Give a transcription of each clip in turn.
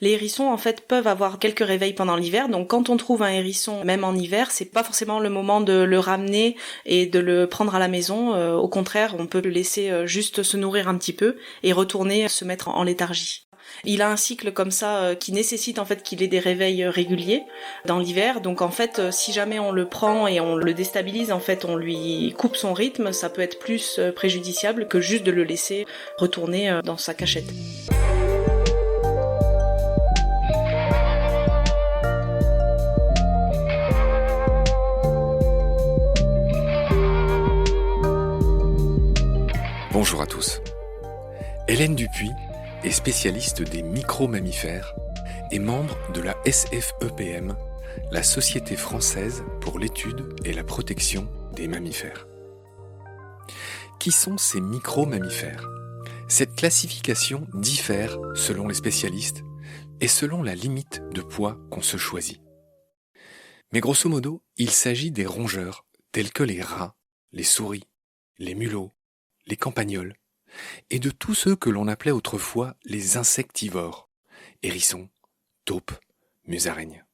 Les hérissons, en fait, peuvent avoir quelques réveils pendant l'hiver. Donc, quand on trouve un hérisson, même en hiver, c'est pas forcément le moment de le ramener et de le prendre à la maison. Au contraire, on peut le laisser juste se nourrir un petit peu et retourner se mettre en léthargie. Il a un cycle comme ça qui nécessite en fait qu'il ait des réveils réguliers dans l'hiver. Donc en fait, si jamais on le prend et on le déstabilise, en fait, on lui coupe son rythme, ça peut être plus préjudiciable que juste de le laisser retourner dans sa cachette. Bonjour à tous. Hélène Dupuis est spécialiste des micro-mammifères et membre de la SFEPM, la Société française pour l'étude et la protection des mammifères. Qui sont ces micro-mammifères ? Cette classification diffère selon les spécialistes et selon la limite de poids qu'on se choisit. Mais grosso modo, il s'agit des rongeurs tels que les rats, les souris, les mulots, les campagnols, et de tous ceux que l'on appelait autrefois les insectivores, hérissons, taupes, musaraignes.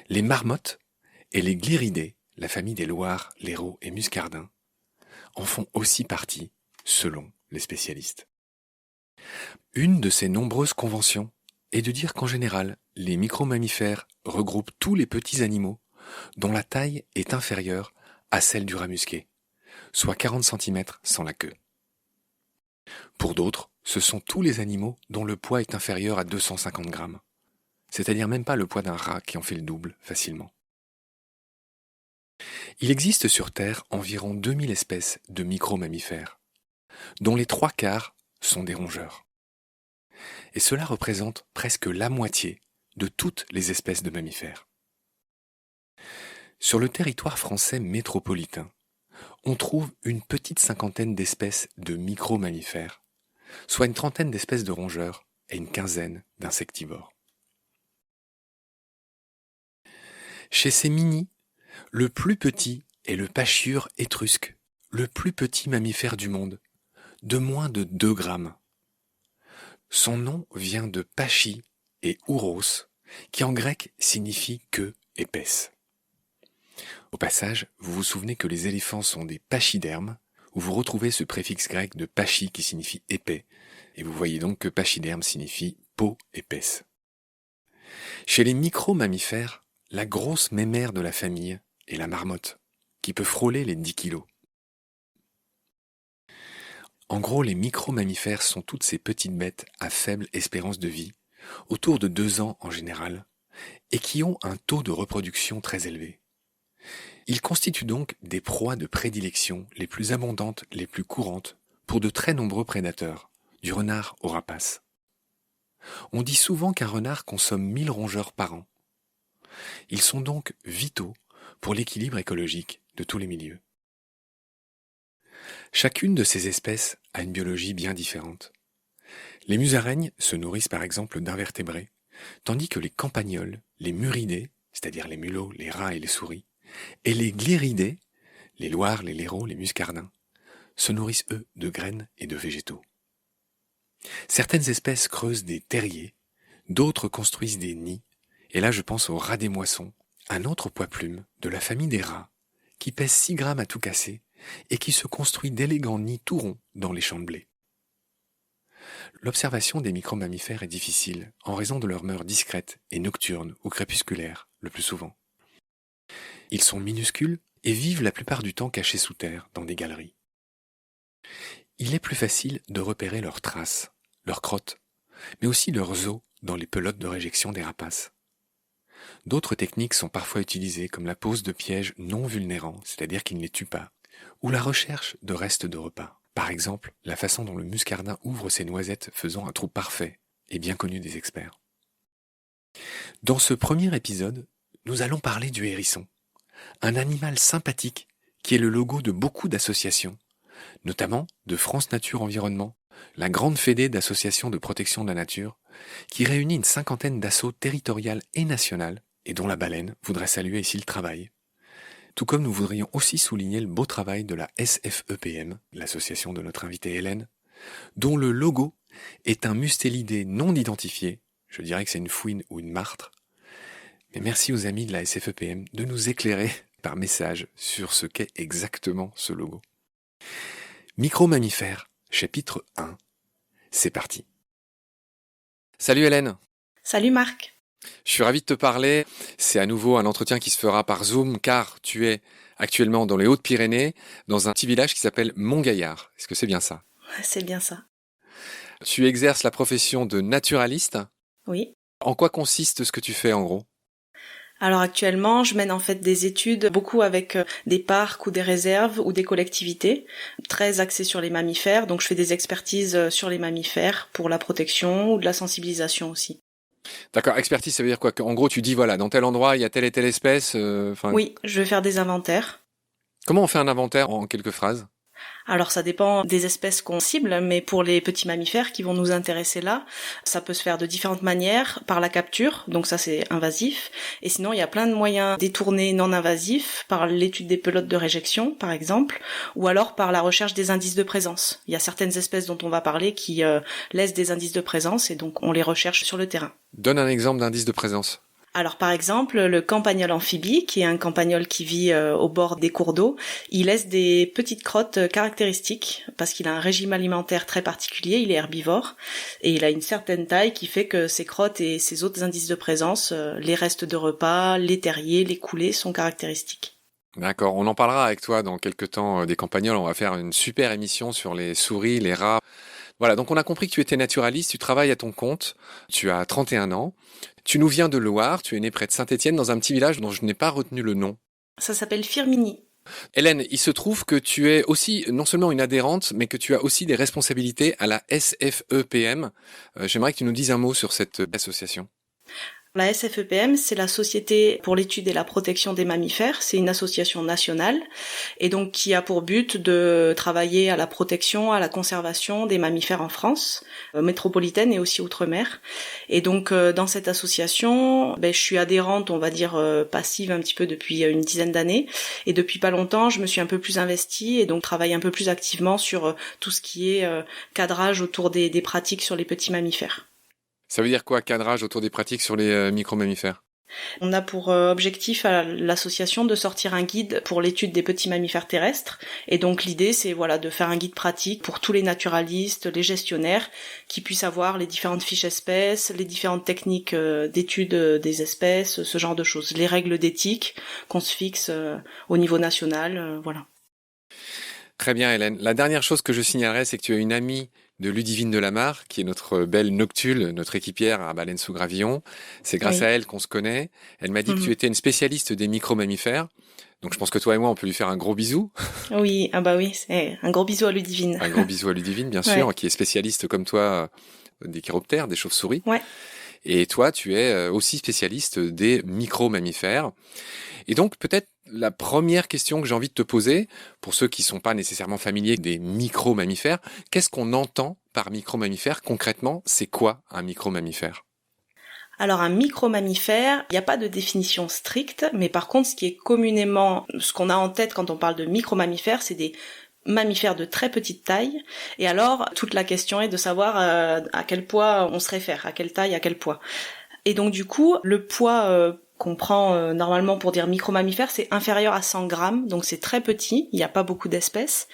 Les marmottes et les glirridés, la famille des loirs, léraux et muscardins, en font aussi partie, selon les spécialistes. Une de ces nombreuses conventions est de dire qu'en général, les micro-mammifères regroupent tous les petits animaux dont la taille est inférieure à celle du rat musqué, soit 40 cm sans la queue. Pour d'autres, ce sont tous les animaux dont le poids est inférieur à 250 grammes, c'est-à-dire même pas le poids d'un rat qui en fait le double facilement. Il existe sur Terre environ 2000 espèces de micro-mammifères, dont les 3/4 sont des rongeurs. Et cela représente presque la moitié de toutes les espèces de mammifères. Sur le territoire français métropolitain, on trouve une petite cinquantaine d'espèces de micro-mammifères, soit une trentaine d'espèces de rongeurs et une quinzaine d'insectivores. Chez ces mini, le plus petit est le pachyure étrusque, le plus petit mammifère du monde, de moins de 2 grammes. Son nom vient de pachy et ouros, qui en grec signifie queue épaisse. Au passage, vous vous souvenez que les éléphants sont des pachydermes, où vous retrouvez ce préfixe grec de pachy qui signifie épais, et vous voyez donc que pachyderme signifie peau épaisse. Chez les micro-mammifères, la grosse mémère de la famille est la marmotte, qui peut frôler les 10 kilos. En gros, les micro-mammifères sont toutes ces petites bêtes à faible espérance de vie, autour de 2 ans en général, et qui ont un taux de reproduction très élevé. Ils constituent donc des proies de prédilection les plus abondantes, les plus courantes, pour de très nombreux prédateurs, du renard au rapace. On dit souvent qu'un renard consomme 1000 rongeurs par an. Ils sont donc vitaux pour l'équilibre écologique de tous les milieux. Chacune de ces espèces a une biologie bien différente. Les musaraignes se nourrissent par exemple d'invertébrés, tandis que les campagnols, les muridés, c'est-à-dire les mulots, les rats et les souris, et les glirridés, les loirs, les léraux, les muscardins, se nourrissent eux de graines et de végétaux. Certaines espèces creusent des terriers, d'autres construisent des nids, et là je pense au rat des moissons, un autre poids-plume de la famille des rats, qui pèse 6 grammes à tout casser, et qui se construit d'élégants nids tout ronds dans les champs de blé. L'observation des micro-mammifères est difficile en raison de leur mœurs discrètes et nocturnes ou crépusculaires, le plus souvent. Ils sont minuscules et vivent la plupart du temps cachés sous terre, dans des galeries. Il est plus facile de repérer leurs traces, leurs crottes, mais aussi leurs os dans les pelotes de réjection des rapaces. D'autres techniques sont parfois utilisées comme la pose de pièges non vulnérants, c'est-à-dire qui ne les tuent pas, ou la recherche de restes de repas. Par exemple, la façon dont le muscardin ouvre ses noisettes faisant un trou parfait est bien connue des experts. Dans ce premier épisode, nous allons parler du hérisson, un animal sympathique qui est le logo de beaucoup d'associations, notamment de France Nature Environnement, la grande fédé d'associations de protection de la nature, qui réunit une cinquantaine d'assauts territoriales et nationales, et dont la baleine voudrait saluer ici le travail. Tout comme nous voudrions aussi souligner le beau travail de la SFEPM, l'association de notre invitée Hélène, dont le logo est un mustélidé non identifié, je dirais que c'est une fouine ou une martre. Mais merci aux amis de la SFEPM de nous éclairer par message sur ce qu'est exactement ce logo. Micro-mammifères, chapitre 1. C'est parti. Salut Hélène. Salut Marc. Je suis ravi de te parler. C'est à nouveau un entretien qui se fera par Zoom car tu es actuellement dans les Hautes-Pyrénées, dans un petit village qui s'appelle Montgaillard. Est-ce que c'est bien ça? C'est bien ça. Tu exerces la profession de naturaliste. Oui. En quoi consiste ce que tu fais en gros? Alors actuellement, je mène en fait des études, beaucoup avec des parcs ou des réserves ou des collectivités, très axées sur les mammifères. Donc je fais des expertises sur les mammifères pour la protection ou de la sensibilisation aussi. D'accord, expertise, ça veut dire quoi? En gros, tu dis, voilà, dans tel endroit, il y a telle et telle espèce. Oui, je vais faire des inventaires. Comment on fait un inventaire en quelques phrases? Alors ça dépend des espèces qu'on cible, mais pour les petits mammifères qui vont nous intéresser là, ça peut se faire de différentes manières, par la capture, donc ça c'est invasif, et sinon il y a plein de moyens détournés non invasifs, par l'étude des pelotes de réjection par exemple, ou alors par la recherche des indices de présence. Il y a certaines espèces dont on va parler qui laissent des indices de présence, et donc on les recherche sur le terrain. Donne un exemple d'indice de présence. Alors par exemple, le campagnol amphibie, qui est un campagnol qui vit au bord des cours d'eau, il laisse des petites crottes caractéristiques parce qu'il a un régime alimentaire très particulier, il est herbivore et il a une certaine taille qui fait que ses crottes et ses autres indices de présence, les restes de repas, les terriers, les coulées sont caractéristiques. D'accord, on en parlera avec toi dans quelques temps des campagnols, on va faire une super émission sur les souris, les rats. Voilà, donc on a compris que tu étais naturaliste, tu travailles à ton compte, tu as 31 ans, tu nous viens de Loire, tu es né près de Saint-Étienne dans un petit village dont je n'ai pas retenu le nom. Ça s'appelle Firminy. Hélène, il se trouve que tu es aussi non seulement une adhérente, mais que tu as aussi des responsabilités à la SFEPM. J'aimerais que tu nous dises un mot sur cette association. La SFEPM, c'est la Société pour l'étude et la protection des mammifères. C'est une association nationale et donc qui a pour but de travailler à la protection, à la conservation des mammifères en France, métropolitaine et aussi outre-mer. Et donc dans cette association, je suis adhérente, on va dire passive un petit peu depuis une dizaine d'années. Et depuis pas longtemps, je me suis un peu plus investie et donc travaille un peu plus activement sur tout ce qui est cadrage autour des pratiques sur les petits mammifères. Ça veut dire quoi, cadrage autour des pratiques sur les micro-mammifères? On a pour objectif à l'association de sortir un guide pour l'étude des petits mammifères terrestres. Et donc l'idée, c'est de faire un guide pratique pour tous les naturalistes, les gestionnaires, qui puissent avoir les différentes fiches espèces, les différentes techniques d'étude des espèces, ce genre de choses. Les règles d'éthique qu'on se fixe au niveau national, voilà. Très bien Hélène. La dernière chose que je signalerais, c'est que tu as une amie de Ludivine Delamarre, qui est notre belle Noctule, notre équipière à Baleine sous Gravillon. C'est grâce à elle qu'on se connaît. Elle m'a dit que tu étais une spécialiste des micro-mammifères. Donc je pense que toi et moi, on peut lui faire un gros bisou. Oui, oui, c'est un gros bisou à Ludivine. Un gros bisou à Ludivine, bien sûr, qui est spécialiste comme toi des chiroptères, des chauves-souris. Ouais. Et toi, tu es aussi spécialiste des micro-mammifères. Et donc peut-être la première question que j'ai envie de te poser, pour ceux qui ne sont pas nécessairement familiers des micro-mammifères, qu'est-ce qu'on entend par micro-mammifère? Concrètement, c'est quoi un micro-mammifère? Alors un micro-mammifère, il n'y a pas de définition stricte, mais par contre ce qui est communément, ce qu'on a en tête quand on parle de micro-mammifères, c'est des mammifères de très petite taille. Et alors toute la question est de savoir à quel poids on se réfère, à quelle taille, à quel poids. Et donc du coup, le poids qu'on prend normalement pour dire micro-mammifère, c'est inférieur à 100 grammes, donc c'est très petit, il n'y a pas beaucoup d'espèces,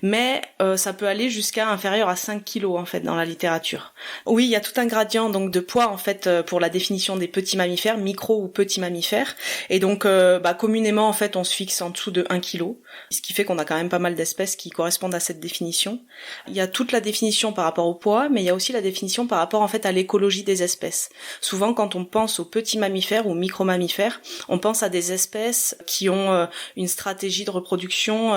mais ça peut aller jusqu'à inférieur à 5 kilos en fait dans la littérature. Oui, il y a tout un gradient donc de poids en fait pour la définition des petits mammifères, micro ou petits mammifères, et donc communément en fait on se fixe en dessous de 1 kilo, ce qui fait qu'on a quand même pas mal d'espèces qui correspondent à cette définition. Il y a toute la définition par rapport au poids, mais il y a aussi la définition par rapport en fait à l'écologie des espèces. Souvent quand on pense aux petits mammifères ou micro-mammifères, on pense à des espèces qui ont une stratégie de reproduction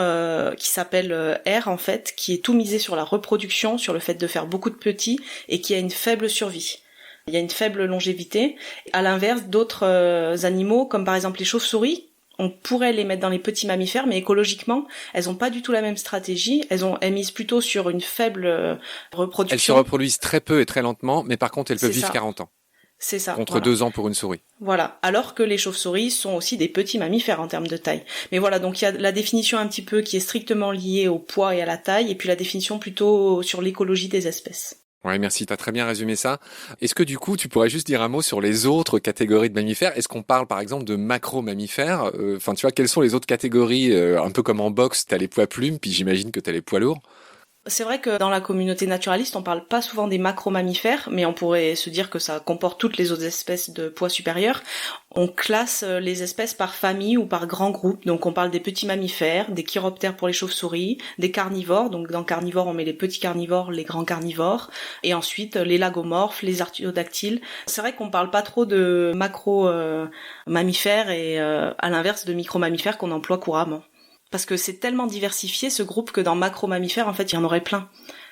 qui s'appelle R en fait, qui est tout misé sur la reproduction, sur le fait de faire beaucoup de petits et qui a une faible survie. Il y a une faible longévité. À l'inverse, d'autres animaux, comme par exemple les chauves-souris, on pourrait les mettre dans les petits mammifères, mais écologiquement, elles ont pas du tout la même stratégie. Elles misent plutôt sur une faible reproduction. Elles se reproduisent très peu et très lentement, mais par contre, elles peuvent vivre 40 ans. C'est ça. Contre 2 ans pour une souris. Voilà. Alors que les chauves-souris sont aussi des petits mammifères en termes de taille. Mais voilà, donc il y a la définition un petit peu qui est strictement liée au poids et à la taille, et puis la définition plutôt sur l'écologie des espèces. Ouais, merci, t'as très bien résumé ça. Est-ce que du coup, tu pourrais juste dire un mot sur les autres catégories de mammifères? Est-ce qu'on parle par exemple de macro-mammifères? Enfin, tu vois, quelles sont les autres catégories? Un peu comme en boxe, t'as les poids plumes, puis j'imagine que t'as les poids lourds. C'est vrai que dans la communauté naturaliste, on parle pas souvent des macro-mammifères, mais on pourrait se dire que ça comporte toutes les autres espèces de poids supérieurs. On classe les espèces par famille ou par grands groupes. Donc on parle des petits mammifères, des chiroptères pour les chauves-souris, des carnivores. Donc dans carnivores, on met les petits carnivores, les grands carnivores, et ensuite les lagomorphes, les artiodactyles. C'est vrai qu'on parle pas trop de macro-mammifères et à l'inverse de micro-mammifères qu'on emploie couramment. Parce que c'est tellement diversifié ce groupe que dans macro-mammifères, en fait, il y en aurait plein.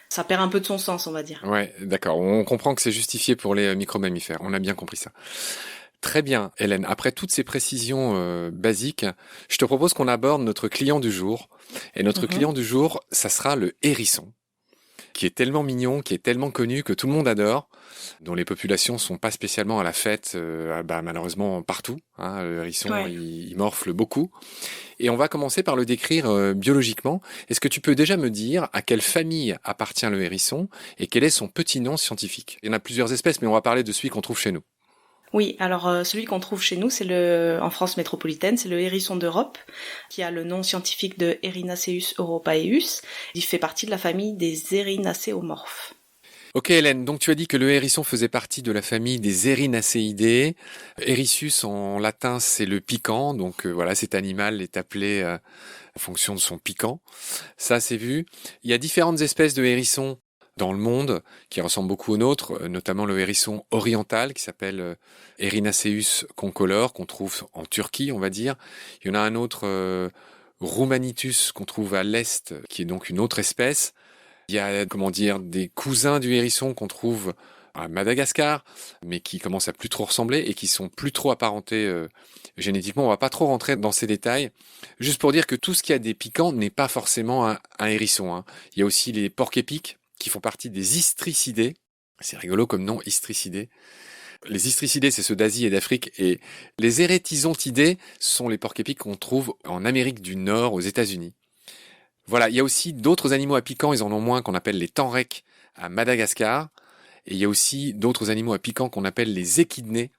Ça perd un peu de son sens, on va dire. Ouais, d'accord. On comprend que c'est justifié pour les micro-mammifères. On a bien compris ça. Très bien, Hélène. Après toutes ces précisions basiques, je te propose qu'on aborde notre client du jour. Et notre Mhm. client du jour, ça sera le hérisson, qui est tellement mignon, qui est tellement connu, que tout le monde adore, dont les populations sont pas spécialement à la fête, malheureusement partout. Hein, le hérisson, Ouais. il morfle beaucoup. Et on va commencer par le décrire biologiquement. Est-ce que tu peux déjà me dire à quelle famille appartient le hérisson et quel est son petit nom scientifique? Il y en a plusieurs espèces, mais on va parler de celui qu'on trouve chez nous. Oui, alors celui qu'on trouve chez nous, en France métropolitaine, c'est le hérisson d'Europe, qui a le nom scientifique de Erinaceus europaeus. Il fait partie de la famille des Erinacéomorphes. Ok Hélène, donc tu as dit que le hérisson faisait partie de la famille des Erinaceidae. Hérissus en latin c'est le piquant, donc voilà, cet animal est appelé en fonction de son piquant. Ça c'est vu. Il y a différentes espèces de hérissons dans le monde qui ressemblent beaucoup aux nôtres, notamment le hérisson oriental qui s'appelle Erinaceus concolor, qu'on trouve en Turquie on va dire. Il y en a un autre Roumanitus qu'on trouve à l'est, qui est donc une autre espèce. Il y a, comment dire, des cousins du hérisson qu'on trouve à Madagascar, mais qui commencent à plus trop ressembler et qui sont plus trop apparentés génétiquement. On va pas trop rentrer dans ces détails. Juste pour dire que tout ce qui a des piquants n'est pas forcément un hérisson. Hein. Il y a aussi les porcs-épics qui font partie des istricidés. C'est rigolo comme nom, istricidés. Les istricidés, c'est ceux d'Asie et d'Afrique, et les érétisontidés sont les porcs-épics qu'on trouve en Amérique du Nord, aux États-Unis. Voilà, il y a aussi d'autres animaux à piquant, ils en ont moins, qu'on appelle les tenrecs à Madagascar. Et il y a aussi d'autres animaux à piquant qu'on appelle les échidnés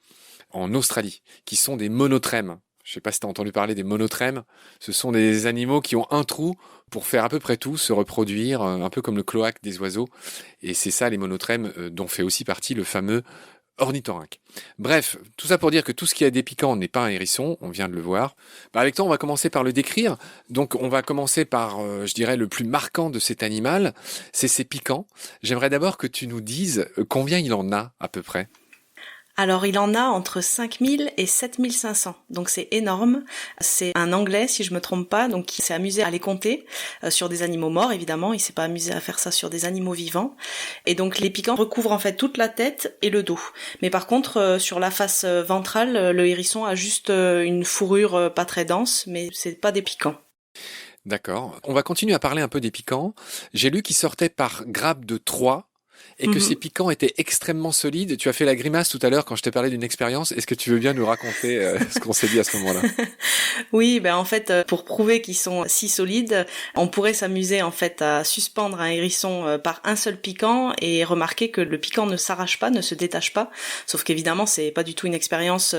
en Australie, qui sont des monotrèmes. Je ne sais pas si tu as entendu parler des monotrèmes. Ce sont des animaux qui ont un trou pour faire à peu près tout, se reproduire, un peu comme le cloaque des oiseaux. Et c'est ça les monotrèmes dont fait aussi partie le fameux ornithorynque. Bref, tout ça pour dire que tout ce qui a des piquants n'est pas un hérisson, on vient de le voir. Avec toi, on va commencer par le décrire. Donc, on va commencer par, je dirais, le plus marquant de cet animal, c'est ses piquants. J'aimerais d'abord que tu nous dises combien il en a à peu près. Alors il en a entre 5000 et 7500, donc c'est énorme. C'est un Anglais, si je me trompe pas, donc qui s'est amusé à les compter sur des animaux morts, évidemment. Il s'est pas amusé à faire ça sur des animaux vivants. Et donc les piquants recouvrent en fait toute la tête et le dos. Mais par contre, sur la face ventrale, le hérisson a juste une fourrure pas très dense, mais c'est pas des piquants. D'accord. On va continuer à parler un peu des piquants. J'ai lu qu'ils sortaient par grappe de 3 et que ces Mhm. piquants étaient extrêmement solides. Tu as fait la grimace tout à l'heure quand je t'ai parlé d'une expérience. Est-ce que tu veux bien nous raconter ce qu'on s'est dit à ce moment-là? Oui, ben en fait, pour prouver qu'ils sont si solides, on pourrait s'amuser en fait à suspendre un hérisson par un seul piquant et remarquer que le piquant ne s'arrache pas, ne se détache pas. Sauf qu'évidemment, c'est pas du tout une expérience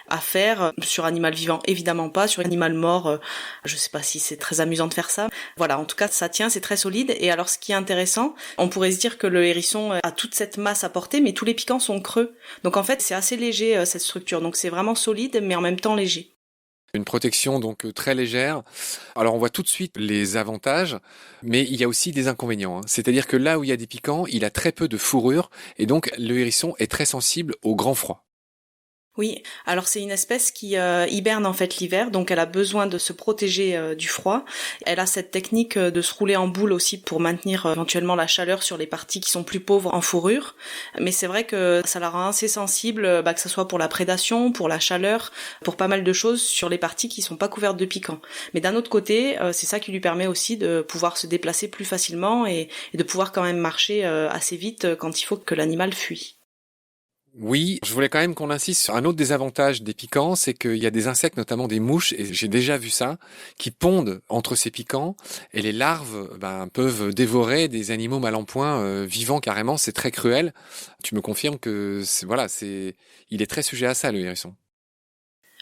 à faire sur animal vivant, évidemment pas. Sur animal mort, je sais pas si c'est très amusant de faire ça. Voilà, en tout cas, ça tient, c'est très solide. Et alors, ce qui est intéressant, on pourrait se dire que le hérisson a toute cette masse à porter, mais tous les piquants sont creux. Donc en fait, c'est assez léger cette structure. Donc c'est vraiment solide, mais en même temps léger. Une protection donc très légère. Alors on voit tout de suite les avantages, mais il y a aussi des inconvénients. Hein. C'est-à-dire que là où il y a des piquants, il a très peu de fourrure, et donc le hérisson est très sensible au grand froid. Oui, alors c'est une espèce qui hiberne en fait l'hiver, donc elle a besoin de se protéger du froid. Elle a cette technique de se rouler en boule aussi pour maintenir éventuellement la chaleur sur les parties qui sont plus pauvres en fourrure. Mais c'est vrai que ça la rend assez sensible, que ce soit pour la prédation, pour la chaleur, pour pas mal de choses sur les parties qui sont pas couvertes de piquants. Mais d'un autre côté, c'est ça qui lui permet aussi de pouvoir se déplacer plus facilement et de pouvoir quand même marcher assez vite quand il faut que l'animal fuit. Oui, je voulais quand même qu'on insiste sur un autre désavantage des piquants, c'est qu'il y a des insectes, notamment des mouches, et j'ai déjà vu ça, qui pondent entre ces piquants, et les larves peuvent dévorer des animaux mal en point, vivants carrément, c'est très cruel. Tu me confirmes que il est très sujet à ça, le hérisson.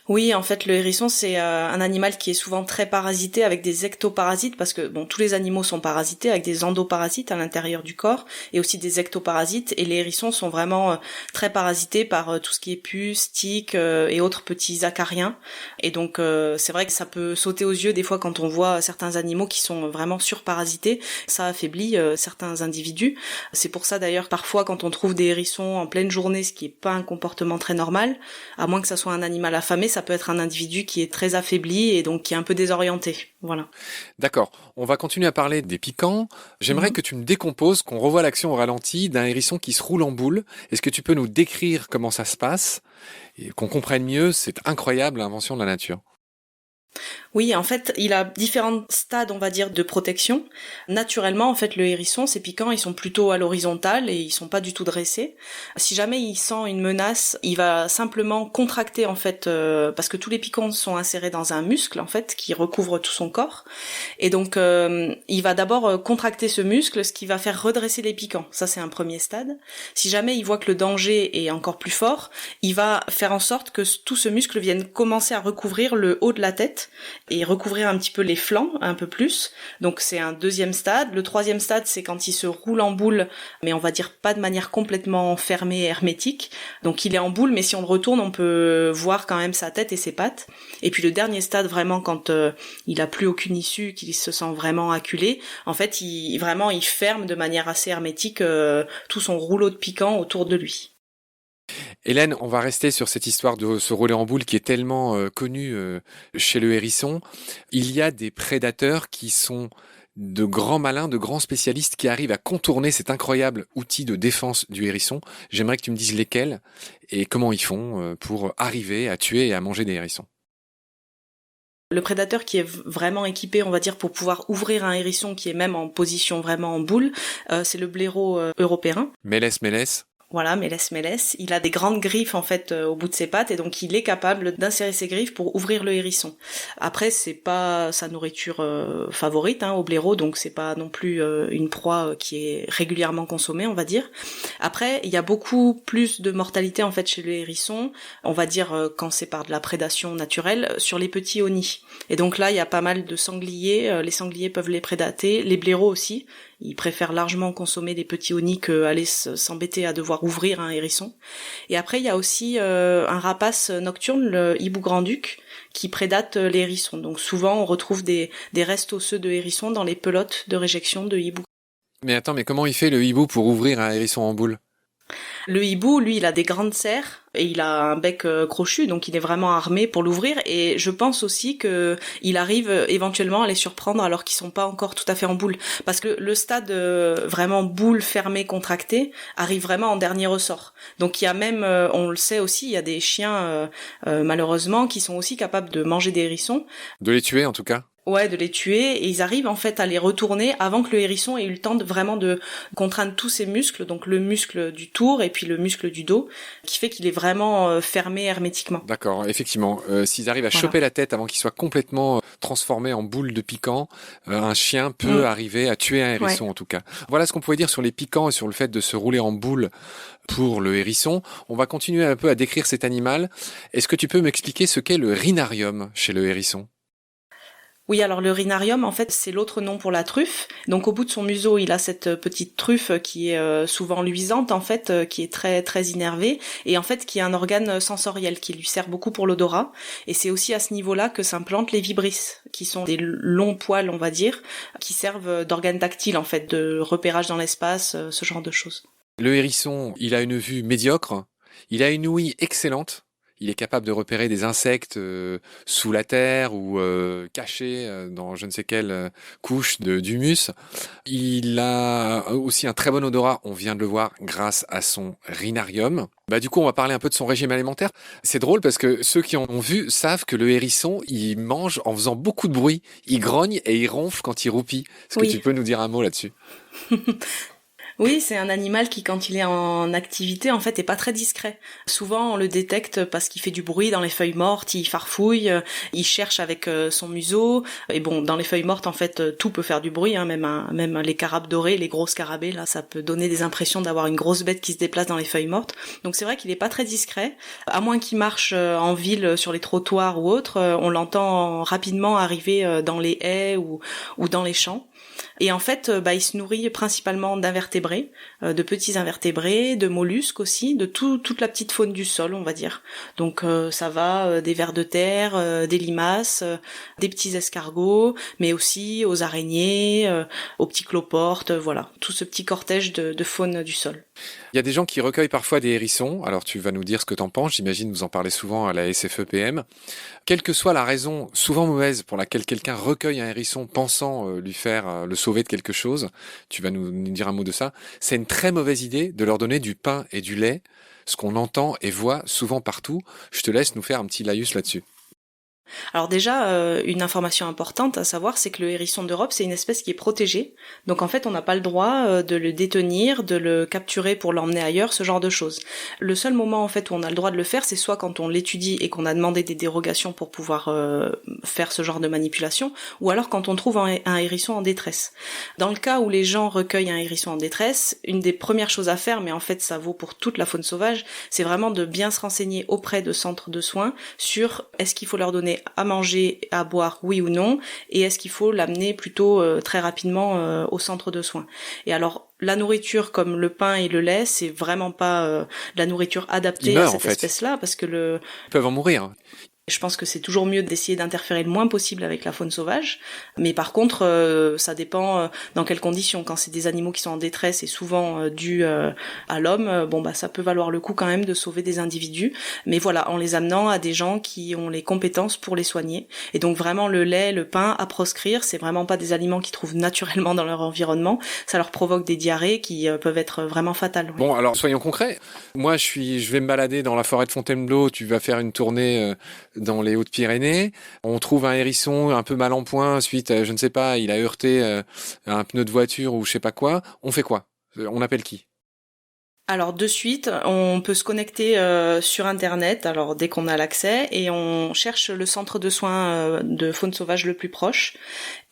Oui, en fait, le hérisson, c'est un animal qui est souvent très parasité avec des ectoparasites, parce que bon, tous les animaux sont parasités avec des endoparasites à l'intérieur du corps, et aussi des ectoparasites, et les hérissons sont vraiment très parasités par tout ce qui est puces, tiques et autres petits acariens. Et donc, c'est vrai que ça peut sauter aux yeux des fois quand on voit certains animaux qui sont vraiment surparasités. Ça affaiblit certains individus. C'est pour ça d'ailleurs, parfois, quand on trouve des hérissons en pleine journée, ce qui est pas un comportement très normal, à moins que ça soit un animal affamé, ça peut être un individu qui est très affaibli et donc qui est un peu désorienté. Voilà. D'accord, on va continuer à parler des piquants. J'aimerais que tu me décomposes, qu'on revoie l'action au ralenti d'un hérisson qui se roule en boule. Est-ce que tu peux nous décrire comment ça se passe et qu'on comprenne mieux cette incroyable invention de la nature? Oui, en fait, il a différents stades, on va dire, de protection. Naturellement, en fait, le hérisson, ses piquants, ils sont plutôt à l'horizontale et ils sont pas du tout dressés. Si jamais il sent une menace, il va simplement contracter, en fait, parce que tous les piquants sont insérés dans un muscle, en fait, qui recouvre tout son corps. Et donc, il va d'abord contracter ce muscle, ce qui va faire redresser les piquants. Ça, c'est un premier stade. Si jamais il voit que le danger est encore plus fort, il va faire en sorte que tout ce muscle vienne commencer à recouvrir le haut de la tête et recouvrir un petit peu les flancs un peu plus. Donc c'est un deuxième stade. Le troisième stade, c'est quand il se roule en boule, mais on va dire pas de manière complètement fermée et hermétique. Donc il est en boule, mais si on le retourne, on peut voir quand même sa tête et ses pattes. Et puis le dernier stade, vraiment quand il a plus aucune issue, qu'il se sent vraiment acculé, en fait il ferme de manière assez hermétique tout son rouleau de piquant autour de lui. Hélène, on va rester sur cette histoire de se rouler en boule qui est tellement connue chez le hérisson. Il y a des prédateurs qui sont de grands malins, de grands spécialistes qui arrivent à contourner cet incroyable outil de défense du hérisson. J'aimerais que tu me dises lesquels et comment ils font pour arriver à tuer et à manger des hérissons. Le prédateur qui est vraiment équipé, on va dire, pour pouvoir ouvrir un hérisson qui est même en position vraiment en boule, c'est le blaireau européen. Mélès. Voilà, Mélès. Il a des grandes griffes en fait au bout de ses pattes et donc il est capable d'insérer ses griffes pour ouvrir le hérisson. Après, c'est pas sa nourriture favorite au blaireau, donc c'est pas non plus une proie qui est régulièrement consommée, on va dire. Après, il y a beaucoup plus de mortalité en fait chez le hérisson, on va dire quand c'est par de la prédation naturelle sur les petits honnies. Et donc là, il y a pas mal de sangliers, les sangliers peuvent les prédater, les blaireaux aussi. Ils préfèrent largement consommer des petits honnies qu'aller s'embêter à devoir ouvrir un hérisson. Et après, il y a aussi un rapace nocturne, le hibou grand-duc, qui prédate les hérissons. Donc souvent, on retrouve des restes osseux de hérissons dans les pelotes de réjection de hibou. Mais attends, mais comment il fait le hibou pour ouvrir un hérisson en boule? Le hibou, lui, il a des grandes serres et il a un bec crochu, donc il est vraiment armé pour l'ouvrir. Et je pense aussi que il arrive éventuellement à les surprendre alors qu'ils sont pas encore tout à fait en boule, parce que le stade vraiment boule fermée contractée arrive vraiment en dernier ressort. Donc il y a même, on le sait aussi, il y a des chiens malheureusement qui sont aussi capables de manger des hérissons. De les tuer en tout cas. Ouais, de les tuer, et ils arrivent en fait à les retourner avant que le hérisson ait eu le temps vraiment de contraindre tous ses muscles, donc le muscle du tour et puis le muscle du dos, qui fait qu'il est vraiment fermé hermétiquement. D'accord, effectivement. S'ils arrivent à choper la tête avant qu'il soit complètement transformé en boule de piquant, un chien peut arriver à tuer un hérisson en tout cas. Voilà ce qu'on pouvait dire sur les piquants et sur le fait de se rouler en boule pour le hérisson. On va continuer un peu à décrire cet animal. Est-ce que tu peux m'expliquer ce qu'est le rhinarium chez le hérisson ? Oui, alors le rhinarium, en fait, c'est l'autre nom pour la truffe. Donc au bout de son museau, il a cette petite truffe qui est souvent luisante, en fait, qui est très très innervée, et en fait qui est un organe sensoriel qui lui sert beaucoup pour l'odorat. Et c'est aussi à ce niveau-là que s'implantent les vibrisses, qui sont des longs poils, on va dire, qui servent d'organes tactiles, en fait, de repérage dans l'espace, ce genre de choses. Le hérisson, il a une vue médiocre, il a une ouïe excellente. Il est capable de repérer des insectes sous la terre ou cachés dans je ne sais quelle couche d'humus. Il a aussi un très bon odorat, on vient de le voir, grâce à son rhinarium. Du coup, on va parler un peu de son régime alimentaire. C'est drôle parce que ceux qui en ont vu savent que le hérisson, il mange en faisant beaucoup de bruit. Il grogne et il ronfle quand il roupit. Est-ce que tu peux nous dire un mot là-dessus ? Oui, c'est un animal qui, quand il est en activité, en fait, est pas très discret. Souvent, on le détecte parce qu'il fait du bruit dans les feuilles mortes, il farfouille, il cherche avec son museau. Et bon, dans les feuilles mortes, en fait, tout peut faire du bruit, hein, même les carabes dorées, les gros scarabées, là, ça peut donner des impressions d'avoir une grosse bête qui se déplace dans les feuilles mortes. Donc c'est vrai qu'il est pas très discret. À moins qu'il marche en ville sur les trottoirs ou autres, on l'entend rapidement arriver dans les haies ou dans les champs. Et en fait, il se nourrit principalement d'invertébrés, de petits invertébrés, de mollusques aussi, de toute la petite faune du sol, on va dire. Donc ça va des vers de terre, des limaces, des petits escargots, mais aussi aux araignées, aux petits cloportes, voilà, tout ce petit cortège de faune du sol. Il y a des gens qui recueillent parfois des hérissons, alors tu vas nous dire ce que t'en penses, j'imagine vous en parlez souvent à la SFEPM. Quelle que soit la raison, souvent mauvaise, pour laquelle quelqu'un recueille un hérisson pensant lui faire le sauver de quelque chose, tu vas nous dire un mot de ça, c'est une très mauvaise idée de leur donner du pain et du lait, ce qu'on entend et voit souvent partout. Je te laisse nous faire un petit laïus là-dessus. Alors déjà, une information importante à savoir, c'est que le hérisson d'Europe, c'est une espèce qui est protégée. Donc en fait, on n'a pas le droit de le détenir, de le capturer pour l'emmener ailleurs, ce genre de choses. Le seul moment en fait où on a le droit de le faire, c'est soit quand on l'étudie et qu'on a demandé des dérogations pour pouvoir faire ce genre de manipulation, ou alors quand on trouve un hérisson en détresse. Dans le cas où les gens recueillent un hérisson en détresse, une des premières choses à faire, mais en fait ça vaut pour toute la faune sauvage, c'est vraiment de bien se renseigner auprès de centres de soins sur est-ce qu'il faut leur donner à manger, à boire, oui ou non, et est-ce qu'il faut l'amener plutôt très rapidement au centre de soins. Et alors, la nourriture comme le pain et le lait, c'est vraiment pas la nourriture adaptée à cette espèce-là, parce que Ils peuvent en mourir. Je pense que c'est toujours mieux d'essayer d'interférer le moins possible avec la faune sauvage. Mais par contre, ça dépend dans quelles conditions. Quand c'est des animaux qui sont en détresse et souvent dus à l'homme, ça peut valoir le coup quand même de sauver des individus. Mais voilà, en les amenant à des gens qui ont les compétences pour les soigner. Et donc vraiment le lait, le pain à proscrire, c'est vraiment pas des aliments qu'ils trouvent naturellement dans leur environnement. Ça leur provoque des diarrhées qui peuvent être vraiment fatales. Oui. Bon, alors soyons concrets. Moi, je vais me balader dans la forêt de Fontainebleau. Tu vas faire une tournée dans les Hautes-Pyrénées, on trouve un hérisson un peu mal en point suite, je ne sais pas, il a heurté un pneu de voiture ou je sais pas quoi. On fait quoi? On appelle qui? Alors de suite, on peut se connecter sur Internet, alors dès qu'on a l'accès, et on cherche le centre de soins de faune sauvage le plus proche.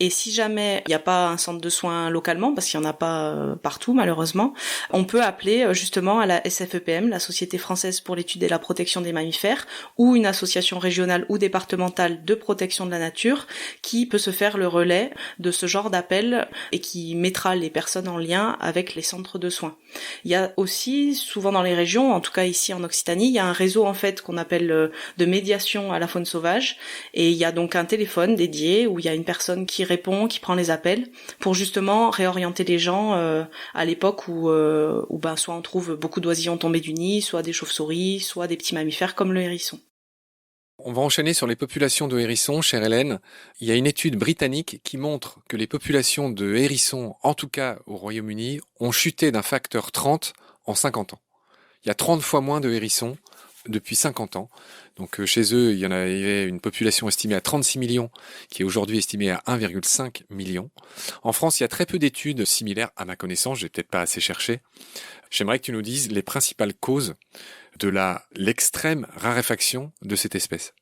Et si jamais il n'y a pas un centre de soins localement, parce qu'il n'y en a pas partout malheureusement, on peut appeler justement à la SFEPM, la Société française pour l'étude et la protection des mammifères, ou une association régionale ou départementale de protection de la nature, qui peut se faire le relais de ce genre d'appel et qui mettra les personnes en lien avec les centres de soins. Il y a aussi, souvent dans les régions, en tout cas ici en Occitanie, il y a un réseau en fait qu'on appelle de médiation à la faune sauvage, et il y a donc un téléphone dédié où il y a une personne qui répond, qui prend les appels, pour justement réorienter les gens à l'époque où soit on trouve beaucoup d'oisillons tombés du nid, soit des chauves-souris, soit des petits mammifères comme le hérisson. On va enchaîner sur les populations de hérissons, chère Hélène. Il y a une étude britannique qui montre que les populations de hérissons, en tout cas au Royaume-Uni, ont chuté d'un facteur 30 en 50 ans. Il y a 30 fois moins de hérissons depuis 50 ans. Donc chez eux, il y avait une population estimée à 36 millions, qui est aujourd'hui estimée à 1,5 million. En France, il y a très peu d'études similaires à ma connaissance, j'ai peut-être pas assez cherché. J'aimerais que tu nous dises les principales causes de l'extrême raréfaction de cette espèce.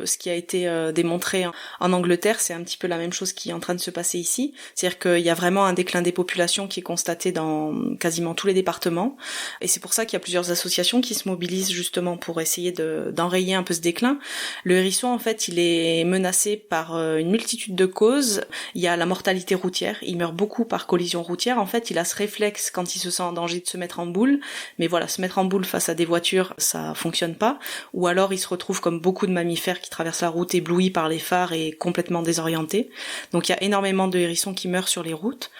Ce qui a été démontré en Angleterre, c'est un petit peu la même chose qui est en train de se passer ici. C'est-à-dire qu'il y a vraiment un déclin des populations qui est constaté dans quasiment tous les départements. Et c'est pour ça qu'il y a plusieurs associations qui se mobilisent justement pour essayer d'enrayer un peu ce déclin. Le hérisson, en fait, il est menacé par une multitude de causes. Il y a la mortalité routière. Il meurt beaucoup par collision routière. En fait, il a ce réflexe quand il se sent en danger de se mettre en boule. Mais voilà, se mettre en boule face à des voitures, ça fonctionne pas. Ou alors, il se retrouve comme beaucoup de mammifères qui traverse la route ébloui par les phares et complètement désorienté. Donc il y a énormément de hérissons qui meurent sur les routes.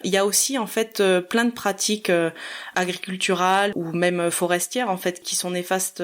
Il y a aussi en fait plein de pratiques agriculturales ou même forestières en fait qui sont néfastes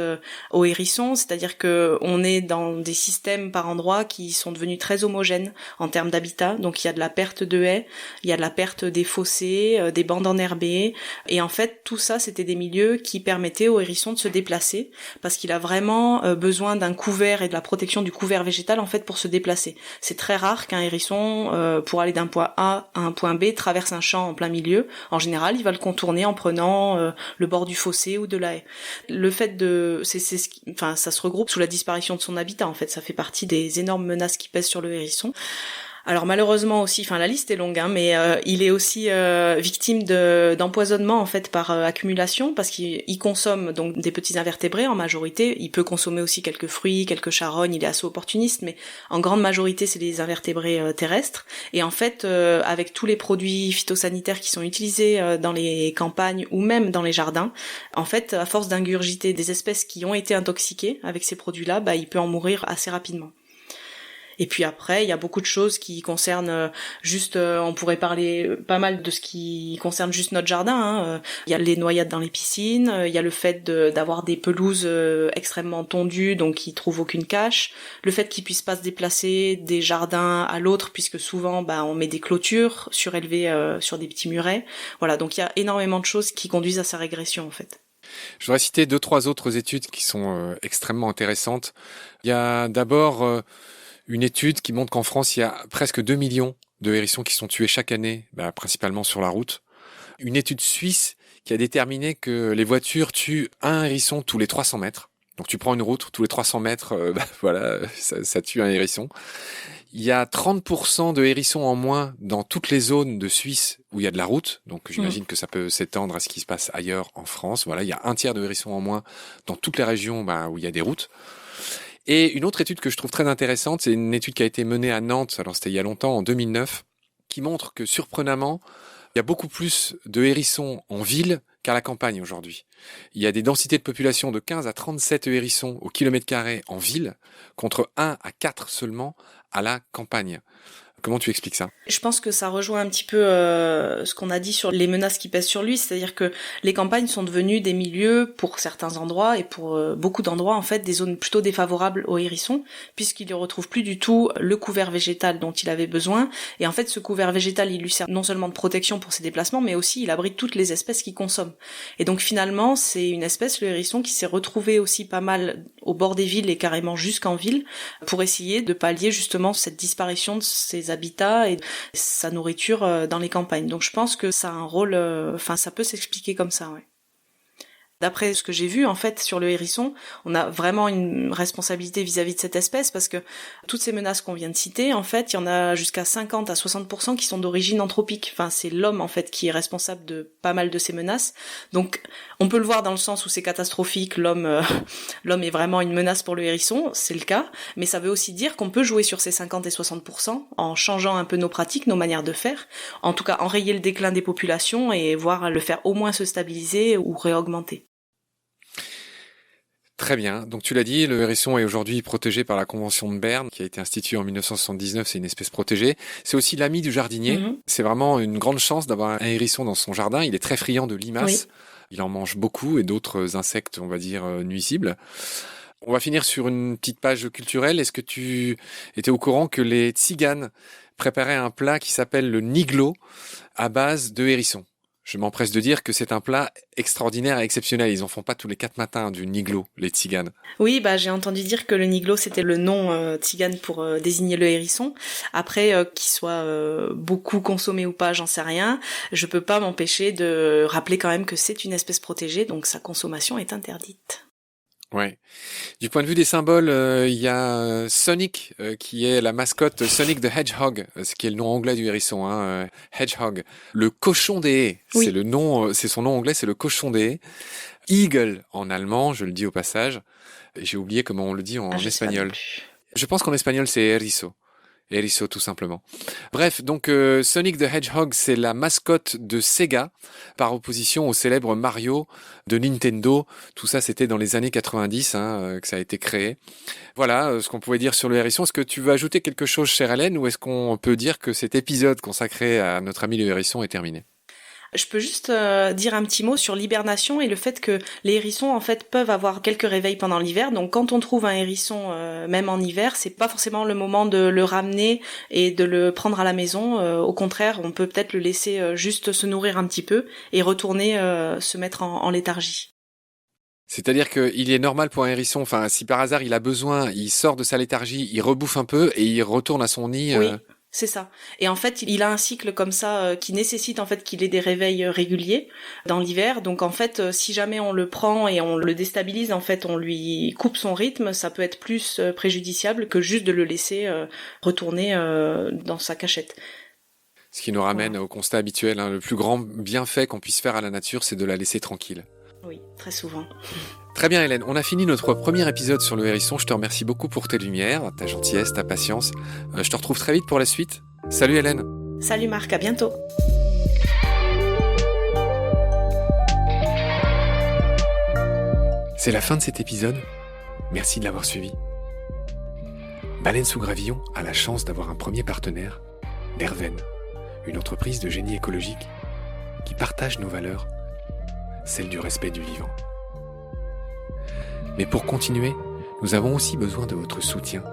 aux hérissons, c'est-à-dire que on est dans des systèmes par endroits qui sont devenus très homogènes en termes d'habitat. Donc il y a de la perte de haies, il y a de la perte des fossés, des bandes enherbées, et en fait tout ça c'était des milieux qui permettaient aux hérissons de se déplacer parce qu'il a vraiment besoin d'un couvert et de la protection du couvert végétal en fait pour se déplacer. C'est très rare qu'un hérisson pour aller d'un point A à un point B traverse traverse un champ en plein milieu, en général, il va le contourner en prenant le bord du fossé ou de la haie. Le fait de, ça se regroupe sous la disparition de son habitat. En fait, ça fait partie des énormes menaces qui pèsent sur le hérisson. Alors malheureusement aussi, la liste est longue, mais il est aussi victime d'empoisonnement en fait par accumulation, parce qu'il consomme donc des petits invertébrés en majorité. Il peut consommer aussi quelques fruits, quelques charognes. Il est assez opportuniste, mais en grande majorité c'est des invertébrés terrestres. Et en fait, avec tous les produits phytosanitaires qui sont utilisés dans les campagnes ou même dans les jardins, en fait, à force d'ingurgiter des espèces qui ont été intoxiquées avec ces produits-là, il peut en mourir assez rapidement. Et puis après, il y a beaucoup de choses qui concernent on pourrait parler pas mal de ce qui concerne juste notre jardin. Il y a les noyades dans les piscines, il y a le fait d'avoir des pelouses extrêmement tondues, donc qui trouvent aucune cache, le fait qu'ils puissent pas se déplacer des jardins à l'autre, puisque souvent on met des clôtures surélevées sur des petits murets. Voilà, donc il y a énormément de choses qui conduisent à sa régression en fait. Je voudrais citer 2-3 autres études qui sont extrêmement intéressantes. Il y a d'abord une étude qui montre qu'en France, il y a presque 2 millions de hérissons qui sont tués chaque année, principalement sur la route. Une étude suisse qui a déterminé que les voitures tuent un hérisson tous les 300 mètres. Donc tu prends une route, tous les 300 mètres, ça tue un hérisson. Il y a 30% de hérissons en moins dans toutes les zones de Suisse où il y a de la route. Donc j'imagine que ça peut s'étendre à ce qui se passe ailleurs en France. Voilà, il y a un tiers de hérissons en moins dans toutes les régions où il y a des routes. Et une autre étude que je trouve très intéressante, c'est une étude qui a été menée à Nantes, alors c'était il y a longtemps, en 2009, qui montre que surprenamment, il y a beaucoup plus de hérissons en ville qu'à la campagne aujourd'hui. Il y a des densités de population de 15 à 37 hérissons au kilomètre carré en ville, contre 1 à 4 seulement à la campagne. Comment tu expliques ça ? Je pense que ça rejoint un petit peu ce qu'on a dit sur les menaces qui pèsent sur lui, c'est-à-dire que les campagnes sont devenues des milieux, pour certains endroits et pour beaucoup d'endroits en fait, des zones plutôt défavorables aux hérissons, puisqu'il ne retrouve plus du tout le couvert végétal dont il avait besoin. Et en fait, ce couvert végétal, il lui sert non seulement de protection pour ses déplacements, mais aussi il abrite toutes les espèces qu'il consomme. Et donc finalement, c'est une espèce, le hérisson, qui s'est retrouvé aussi pas mal au bord des villes et carrément jusqu'en ville, pour essayer de pallier justement cette disparition de ses habitat et sa nourriture dans les campagnes. Donc je pense que ça a un rôle, ça peut s'expliquer comme ça, ouais. D'après ce que j'ai vu, en fait, sur le hérisson, on a vraiment une responsabilité vis-à-vis de cette espèce, parce que toutes ces menaces qu'on vient de citer, en fait, il y en a jusqu'à 50 à 60% qui sont d'origine anthropique. C'est l'homme, en fait, qui est responsable de pas mal de ces menaces. Donc, on peut le voir dans le sens où c'est catastrophique, l'homme est vraiment une menace pour le hérisson, c'est le cas, mais ça veut aussi dire qu'on peut jouer sur ces 50 et 60% en changeant un peu nos pratiques, nos manières de faire, en tout cas enrayer le déclin des populations et voir le faire au moins se stabiliser ou réaugmenter. Très bien. Donc tu l'as dit, le hérisson est aujourd'hui protégé par la Convention de Berne, qui a été instituée en 1979. C'est une espèce protégée. C'est aussi l'ami du jardinier. C'est vraiment une grande chance d'avoir un hérisson dans son jardin. Il est très friand de limaces. Oui. Il en mange beaucoup et d'autres insectes, on va dire, nuisibles. On va finir sur une petite page culturelle. Est-ce que tu étais au courant que les Tziganes préparaient un plat qui s'appelle le niglo à base de hérisson ? Je m'empresse de dire que c'est un plat extraordinaire et exceptionnel. Ils en font pas tous les 4 matins du niglo, les Tziganes. Oui, j'ai entendu dire que le niglo, c'était le nom tzigane pour désigner le hérisson. Après, qu'il soit beaucoup consommé ou pas, j'en sais rien. Je peux pas m'empêcher de rappeler quand même que c'est une espèce protégée, donc sa consommation est interdite. Ouais. Du point de vue des symboles, il y a Sonic qui est la mascotte, Sonic the Hedgehog, ce qui est le nom anglais du hérisson, Hedgehog. Le cochon des haies, oui. C'est son nom anglais, c'est le cochon des haies. Eagle en allemand, je le dis au passage. J'ai oublié comment on le dit en espagnol. Je pense qu'en espagnol c'est erizo. Erizo tout simplement. Bref, donc Sonic the Hedgehog, c'est la mascotte de Sega, par opposition au célèbre Mario de Nintendo. Tout ça, c'était dans les années 90 que ça a été créé. Voilà ce qu'on pouvait dire sur le hérisson. Est-ce que tu veux ajouter quelque chose, chère Hélène, ou est-ce qu'on peut dire que cet épisode consacré à notre ami le hérisson est terminé ? Je peux juste dire un petit mot sur l'hibernation et le fait que les hérissons en fait peuvent avoir quelques réveils pendant l'hiver. Donc quand on trouve un hérisson même en hiver, c'est pas forcément le moment de le ramener et de le prendre à la maison. Au contraire, on peut peut-être le laisser juste se nourrir un petit peu et retourner se mettre en léthargie. C'est-à-dire qu'il est normal pour un hérisson, si par hasard il a besoin, il sort de sa léthargie, il rebouffe un peu et il retourne à son nid. Oui. C'est ça. Et en fait, il a un cycle comme ça qui nécessite en fait qu'il ait des réveils réguliers dans l'hiver. Donc en fait, si jamais on le prend et on le déstabilise, en fait, on lui coupe son rythme, ça peut être plus préjudiciable que juste de le laisser retourner dans sa cachette. Ce qui nous ramène au constat habituel, le plus grand bienfait qu'on puisse faire à la nature, c'est de la laisser tranquille. Oui, très souvent. Très bien Hélène, on a fini notre premier épisode sur le hérisson. Je te remercie beaucoup pour tes lumières, ta gentillesse, ta patience. Je te retrouve très vite pour la suite. Salut Hélène. Salut Marc, à bientôt. C'est la fin de cet épisode. Merci de l'avoir suivi. Baleine sous gravillon a la chance d'avoir un premier partenaire, Nerven, une entreprise de génie écologique qui partage nos valeurs, celle du respect du vivant. Mais pour continuer, nous avons aussi besoin de votre soutien,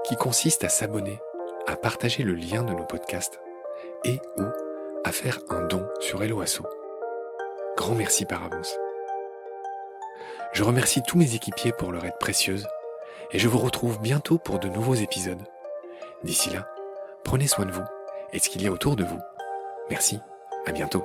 qui consiste à s'abonner, à partager le lien de nos podcasts et ou à faire un don sur Helloasso. Grand merci par avance. Je remercie tous mes équipiers pour leur aide précieuse et je vous retrouve bientôt pour de nouveaux épisodes. D'ici là, prenez soin de vous et de ce qu'il y a autour de vous. Merci, à bientôt.